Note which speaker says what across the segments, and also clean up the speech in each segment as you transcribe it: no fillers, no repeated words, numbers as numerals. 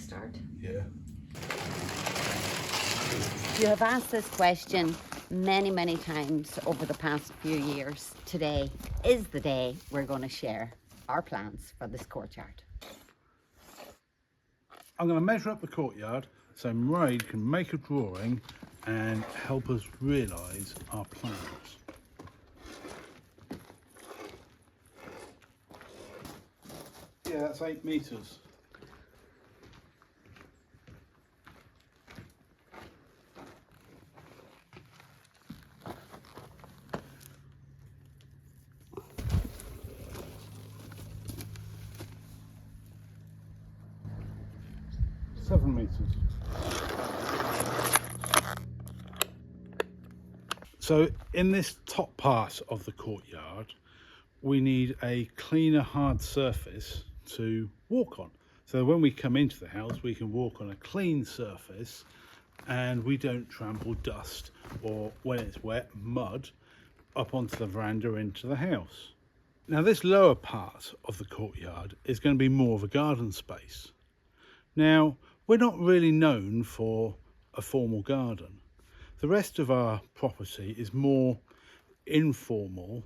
Speaker 1: start?
Speaker 2: Yeah.
Speaker 3: You have asked this question many, many times over the past few years. Today is the day we're going to share our plans for this courtyard.
Speaker 2: I'm going to measure up the courtyard so Mairead can make a drawing and help us realise our plans. Yeah, that's 8 metres. Seven metres. So in this top part of the courtyard, we need a cleaner hard surface to walk on. So when we come into the house, we can walk on a clean surface and we don't trample dust or, when it's wet, mud up onto the veranda into the house. Now this lower part of the courtyard is going to be more of a garden space. Now, we're not really known for a formal garden. The rest of our property is more informal,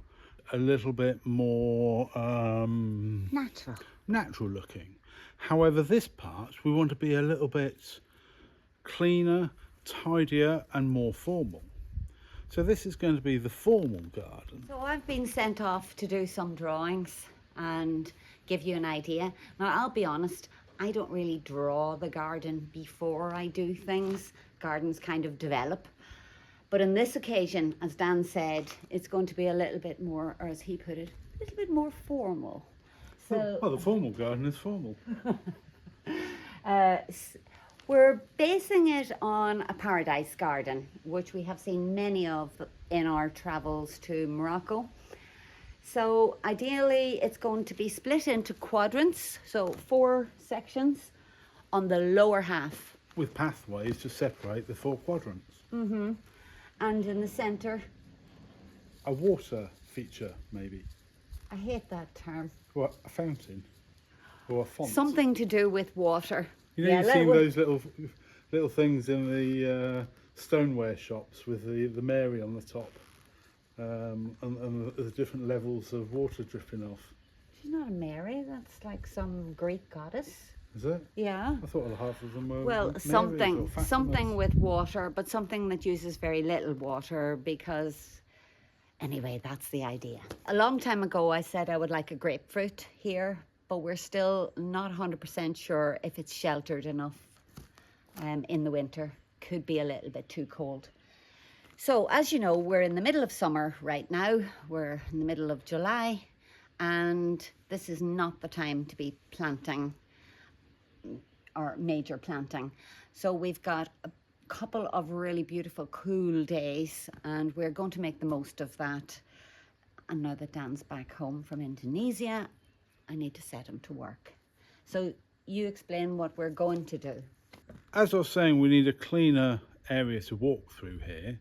Speaker 2: a little bit more natural looking. However, this part we want to be a little bit cleaner, tidier and more formal. So this is going to be the formal garden.
Speaker 3: So I've been sent off to do some drawings and give you an idea. Now I'll be honest, I don't really draw the garden before I do things. Gardens kind of develop. But on this occasion, as Dan said, it's going to be a little bit more, or as he put it, a little bit more formal. So,
Speaker 2: well, the formal garden is formal.
Speaker 3: We're basing it on a paradise garden, which we have seen many of in our travels to Morocco. So ideally, it's going to be split into quadrants, so 4 sections on the lower half.
Speaker 2: With pathways to separate the 4 quadrants.
Speaker 3: Mm-hmm. And in the centre,
Speaker 2: a water feature, maybe.
Speaker 3: I hate that term.
Speaker 2: What, a fountain or a font?
Speaker 3: Something to do with water.
Speaker 2: You know, you've seen those little things in the stoneware shops with the Mary on the top, and the different levels of water dripping off.
Speaker 3: She's not a Mary. That's like some Greek goddess.
Speaker 2: Is it?
Speaker 3: Yeah.
Speaker 2: I thought half of them were.
Speaker 3: Well, something with water, but something that uses very little water because, anyway, that's the idea. A long time ago, I said I would like a grapefruit here, but we're still not 100% sure if it's sheltered enough in the winter. Could be a little bit too cold. So, as you know, we're in the middle of summer right now. We're in the middle of July, and this is not the time to be planting or major planting. So we've got a couple of really beautiful cool days and we're going to make the most of that. And now that Dan's back home from Indonesia, I need to set him to work. So you explain what we're going to do.
Speaker 2: As I was saying, we need a cleaner area to walk through here.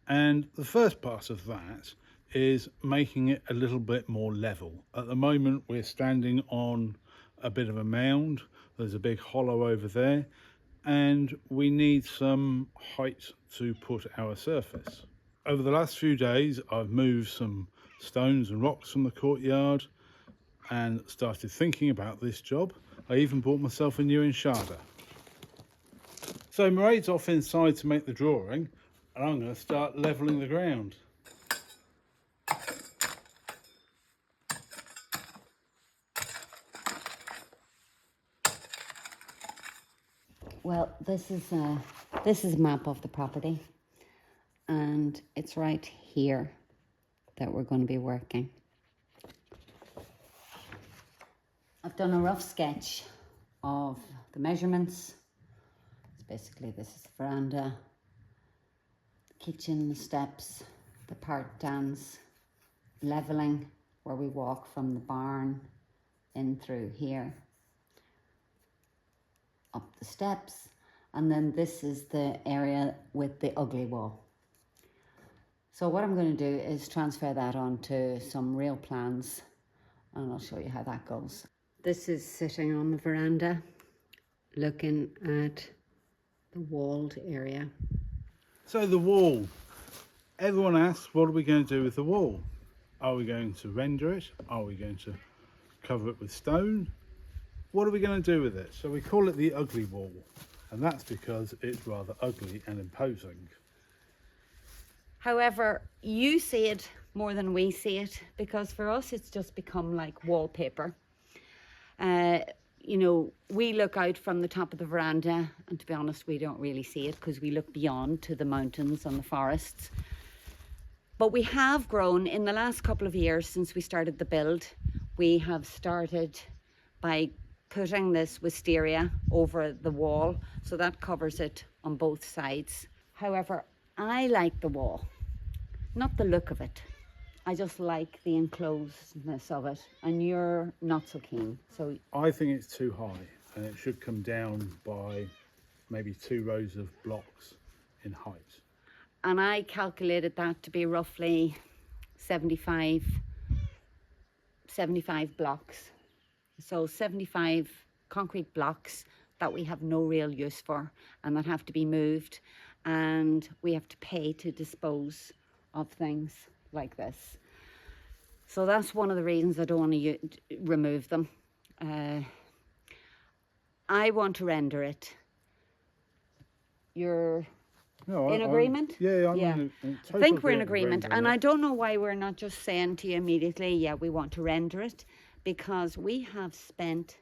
Speaker 2: And the first part of that is making it a little bit more level. At the moment, we're standing on a bit of a mound. There's a big hollow over there and we need some height to put our surface. Over the last few days, I've moved some stones and rocks from the courtyard and started thinking about this job. I even bought myself a new enshada. So Mairead's off inside to make the drawing and I'm going to start levelling the ground.
Speaker 3: Well, this is a map of the property and it's right here that we're going to be working. I've done a rough sketch of the measurements. So basically this is the veranda, the kitchen, the steps, the part Dan's levelling where we walk from the barn in through here, up the steps, and then this is the area with the ugly wall. So what I'm going to do is transfer that onto some real plans and I'll show you how that goes. This is sitting on the veranda looking at the walled area.
Speaker 2: So the wall. Everyone asks, what are we going to do with the wall? Are we going to render it? Are we going to cover it with stone? What are we going to do with it? So we call it the ugly wall, and that's because it's rather ugly and imposing.
Speaker 3: However, you see it more than we see it, because for us it's just become like wallpaper. You know, we look out from the top of the veranda, and to be honest, we don't really see it because we look beyond to the mountains and the forests. But we have grown in the last couple of years since we started the build. We have started by putting this wisteria over the wall, so that covers it on both sides. However, I like the wall, not the look of it. I just like the enclosedness of it, and you're not so keen. So
Speaker 2: I think it's too high, and it should come down by maybe 2 rows of blocks in height.
Speaker 3: And I calculated that to be roughly 75 blocks. So 75 concrete blocks that we have no real use for and that have to be moved, and we have to pay to dispose of things like this. So that's one of the reasons I don't want to remove them. I want to render it. You're in agreement?
Speaker 2: Yeah.
Speaker 3: I think we're in agreement, and I don't know why we're not just saying to you immediately, yeah, we want to render it, because we have spent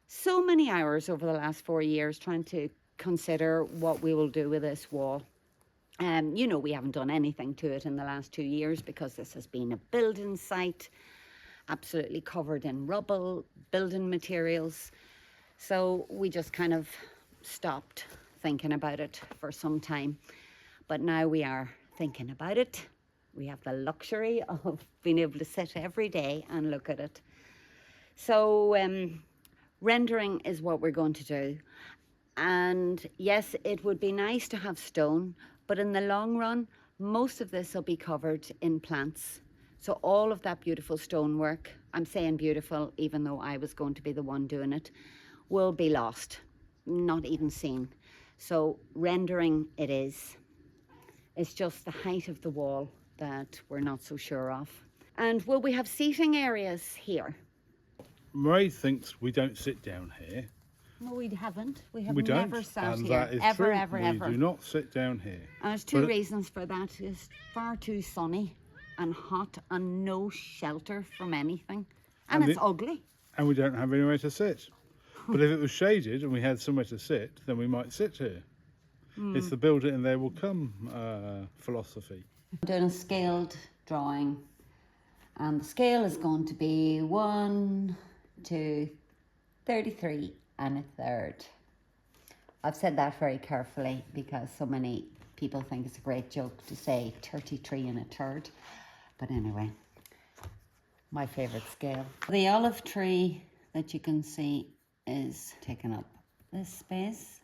Speaker 3: so many hours over the last 4 years trying to consider what we will do with this wall. You know, we haven't done anything to it in the last 2 years because this has been a building site, absolutely covered in rubble, building materials. So we just kind of stopped thinking about it for some time. But now we are thinking about it. We have the luxury of being able to sit every day and look at it. So rendering is what we're going to do. And yes, it would be nice to have stone, but in the long run, most of this will be covered in plants. So all of that beautiful stonework, I'm saying beautiful, even though I was going to be the one doing it, will be lost, not even seen. So rendering it is. It's just the height of the wall that we're not so sure of. And will we have seating areas here?
Speaker 2: Ray thinks we don't sit down here.
Speaker 3: No, we haven't. We have
Speaker 2: We don't,
Speaker 3: never sat
Speaker 2: and
Speaker 3: here.
Speaker 2: that is
Speaker 3: Ever,
Speaker 2: true.
Speaker 3: ever, ever.
Speaker 2: We do not sit down here.
Speaker 3: And there's two reasons for that. It's far too sunny and hot and no shelter from anything. And it's ugly.
Speaker 2: And we don't have anywhere to sit. But if it was shaded and we had somewhere to sit, then we might sit here. It's the build it and there will come philosophy.
Speaker 3: I'm doing a scaled drawing, and the scale is going to be 1 to 33 1/3. I've said that very carefully because so many people think it's a great joke to say 33 1/3. But anyway, my favourite scale. The olive tree that you can see is taking up this space.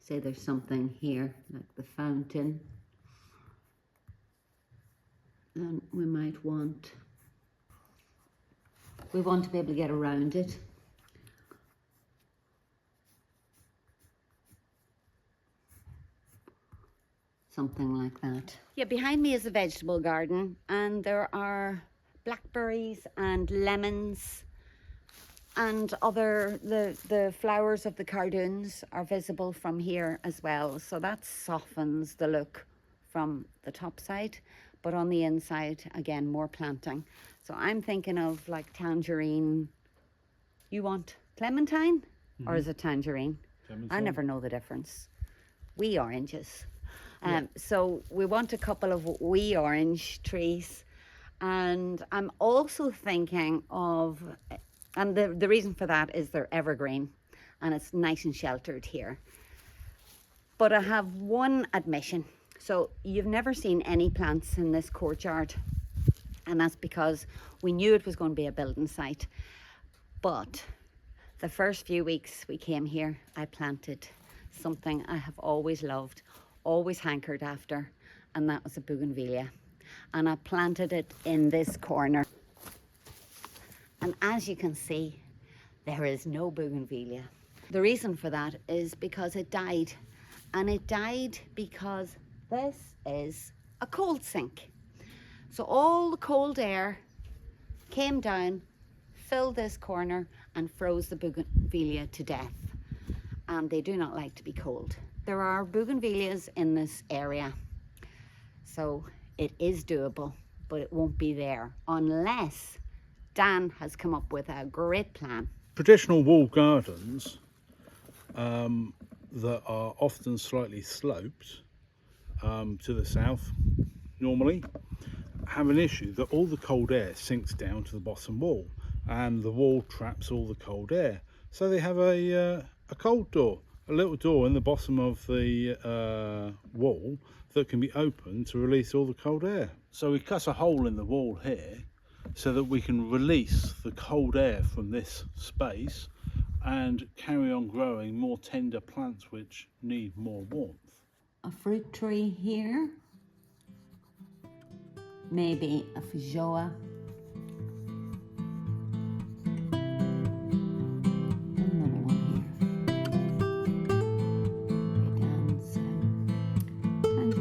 Speaker 3: Say there's something here, like the fountain. Then we want to be able to get around it. Something like that. Yeah, behind me is a vegetable garden, and there are blackberries and lemons and the flowers of the cardoons are visible from here as well. So that softens the look from the top side, but on the inside, again, more planting. So I'm thinking of like tangerine. You want clementine or is it tangerine? Clementine. I never know the difference. Wee oranges. So we want a couple of wee orange trees. And I'm also thinking of, and the reason for that is they're evergreen and it's nice and sheltered here. But I have one admission. So you've never seen any plants in this courtyard. And that's because we knew it was going to be a building site. But the first few weeks we came here, I planted something I have always loved, always hankered after, and that was a bougainvillea. And I planted it in this corner. And as you can see, there is no bougainvillea. The reason for that is because it died. And it died because this is a cold sink. So all the cold air came down, filled this corner, and froze the bougainvillea to death. And they do not like to be cold. There are bougainvilleas in this area. So it is doable, but it won't be there unless Dan has come up with a great plan.
Speaker 2: Traditional wall gardens that are often slightly sloped to the south normally have an issue that all the cold air sinks down to the bottom wall and the wall traps all the cold air. So they have a cold door, a little door in the bottom of the wall that can be opened to release all the cold air. So we cut a hole in the wall here so that we can release the cold air from this space and carry on growing more tender plants which need more warmth.
Speaker 3: A fruit tree here, maybe a feijoa. Another one here. Dan's tangerine.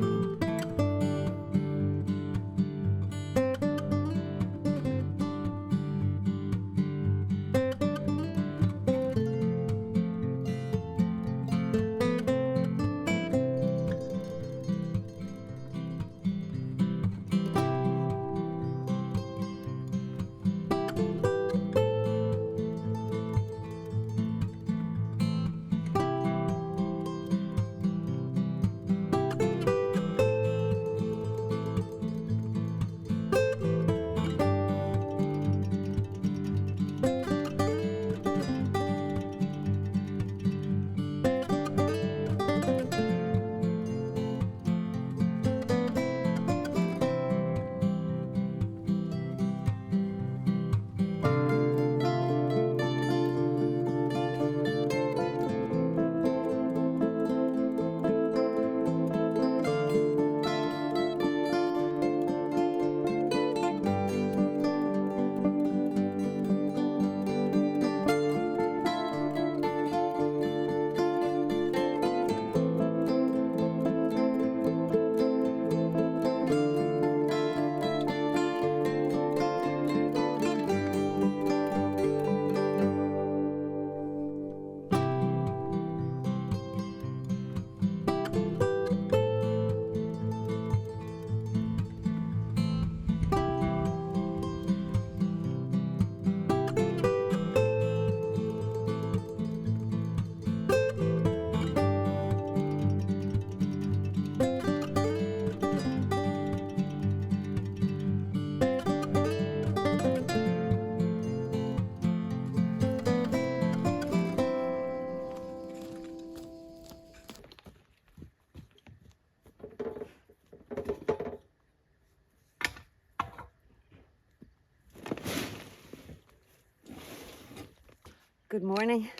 Speaker 3: Good morning,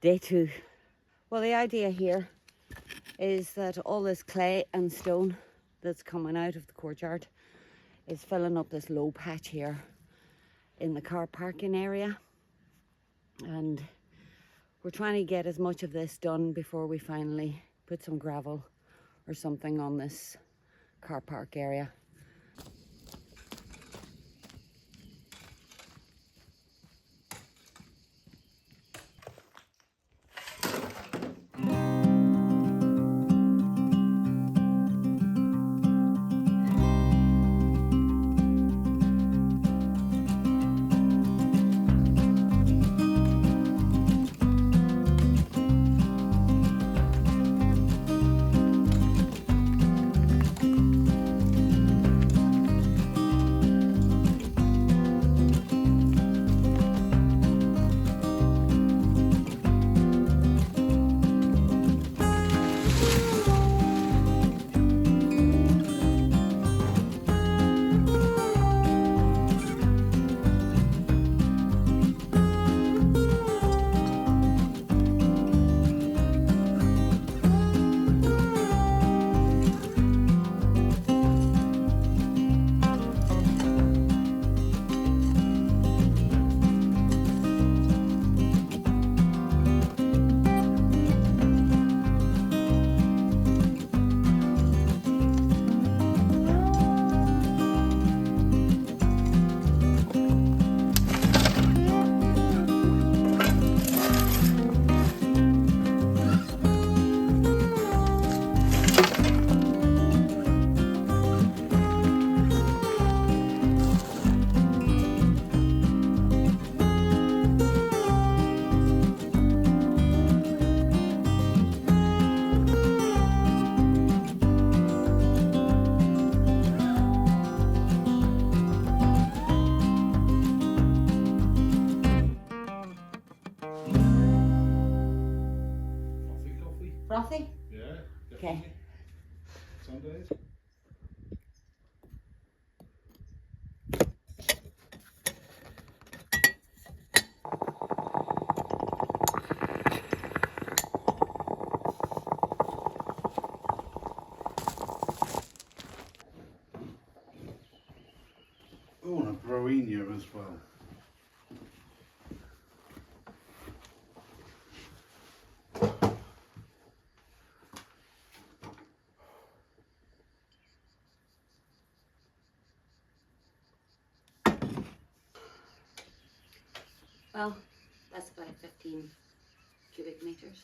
Speaker 3: day 2. Well, the idea here is that all this clay and stone that's coming out of the courtyard is filling up this low patch here in the car parking area, and we're trying to get as much of this done before we finally put some gravel or something on this car park area. Frothy?
Speaker 2: Yeah,
Speaker 3: Okay.
Speaker 2: definitely. Some days. Oh, and a Broenia as well.
Speaker 3: Well, that's about 15 cubic meters.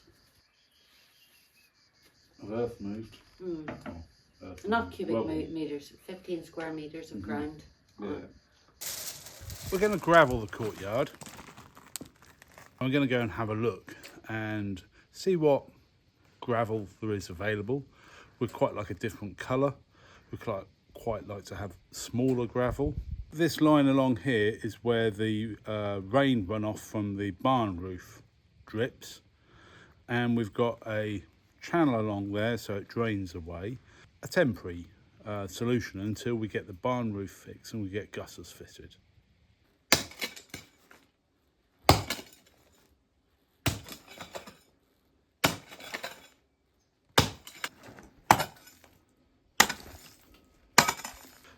Speaker 2: Of earth moved.
Speaker 3: Mm.
Speaker 2: Oh, earth
Speaker 3: Not
Speaker 2: moved.
Speaker 3: cubic
Speaker 2: Rubble.
Speaker 3: meters, 15 square meters of ground.
Speaker 2: Yeah. We're going to gravel the courtyard. I'm going to go and have a look and see what gravel there is available. We'd quite like a different colour. We'd quite like to have smaller gravel. This line along here is where the rain runoff from the barn roof drips, and we've got a channel along there so it drains away. A temporary solution until we get the barn roof fixed and we get gutters fitted.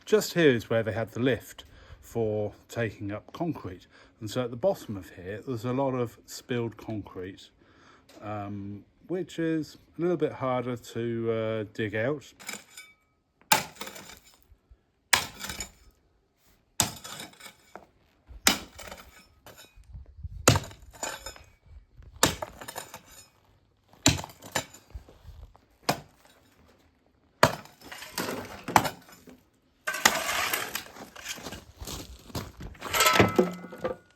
Speaker 2: Just here is where they had the lift for taking up concrete, and so at the bottom of here there's a lot of spilled concrete, which is a little bit harder to dig out.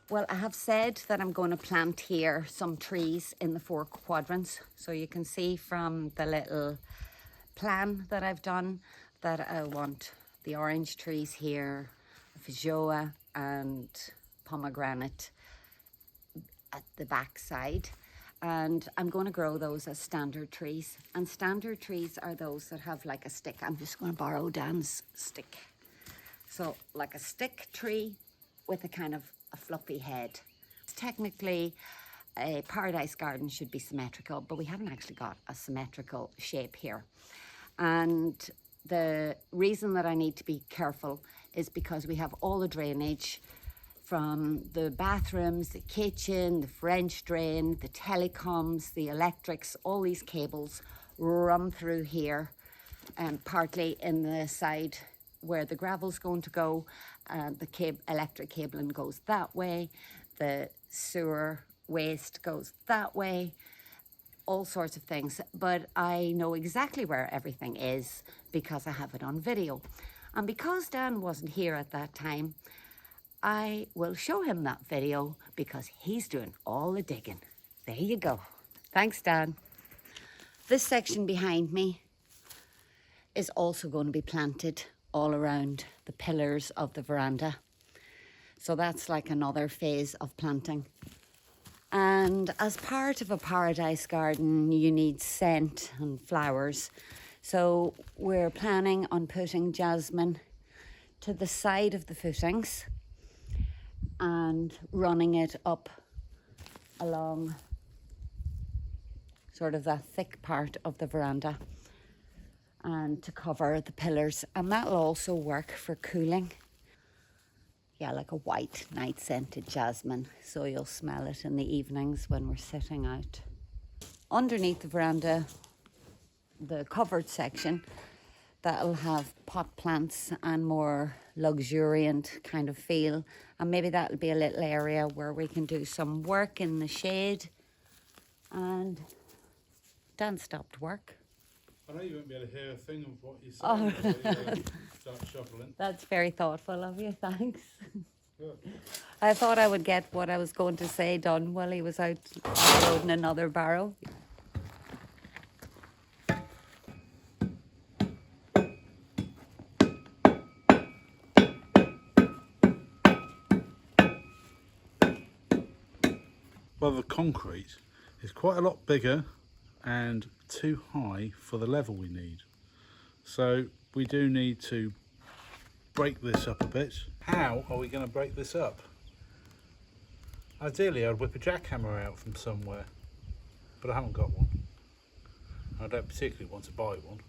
Speaker 3: Well, I have said that I'm going to plant here some trees in the 4 quadrants. So you can see from the little plan that I've done that I want the orange trees here, feijoa and pomegranate at the back side. And I'm going to grow those as standard trees. And standard trees are those that have like a stick. I'm just going to borrow Dan's stick. So like a stick tree with a kind of a floppy head. It's technically a paradise garden should be symmetrical, but we haven't actually got a symmetrical shape here. And the reason that I need to be careful is because we have all the drainage from the bathrooms, the kitchen, the French drain, the telecoms, the electrics, all these cables run through here, and partly in the side where the gravel's going to go. The electric cabling goes that way, the sewer waste goes that way, all sorts of things. But I know exactly where everything is because I have it on video. And because Dan wasn't here at that time, I will show him that video because he's doing all the digging. There you go. Thanks, Dan. This section behind me is also going to be planted all around the pillars of the veranda. So that's like another phase of planting. And as part of a paradise garden, you need scent and flowers. So we're planning on putting jasmine to the side of the footings and running it up along sort of that thick part of the veranda and to cover the pillars. And that'll also work for cooling. Yeah, like a white night scented jasmine, so you'll smell it in the evenings when we're sitting out. Underneath the veranda, the covered section, that'll have pot plants and more luxuriant kind of feel. And maybe that'll be a little area where we can do some work in the shade. And Dan stopped work.
Speaker 2: I know you won't be able to hear a thing of what you're saying until you start shoveling.
Speaker 3: That's very thoughtful of you, thanks.
Speaker 2: Good.
Speaker 3: I thought I would get what I was going to say done while he was out loading another barrow.
Speaker 2: Well, the concrete is quite a lot bigger and too high for the level we need. So we do need to break this up a bit. How are we going to break this up? Ideally, I'd whip a jackhammer out from somewhere, but I haven't got one. I don't particularly want to buy one.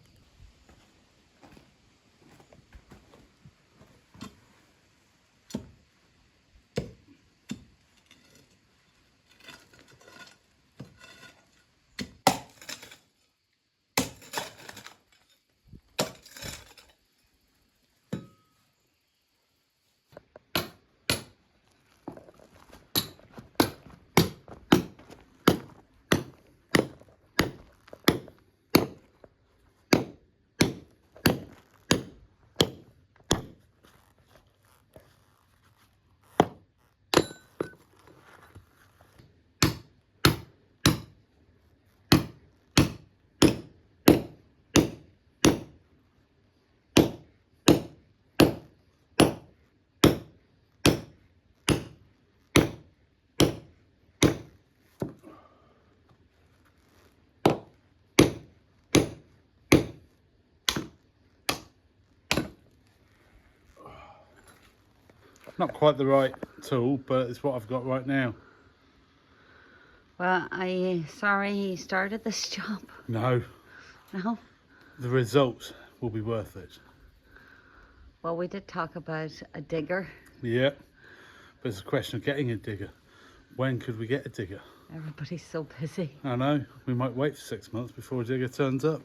Speaker 2: Not quite the right tool, but it's what I've got right now.
Speaker 3: Well, sorry he started this job.
Speaker 2: No.
Speaker 3: No?
Speaker 2: The results will be worth it.
Speaker 3: Well, we did talk about a digger.
Speaker 2: Yeah, but it's a question of getting a digger. When could we get a digger?
Speaker 3: Everybody's so busy.
Speaker 2: I know, we might wait for 6 months before a digger turns up.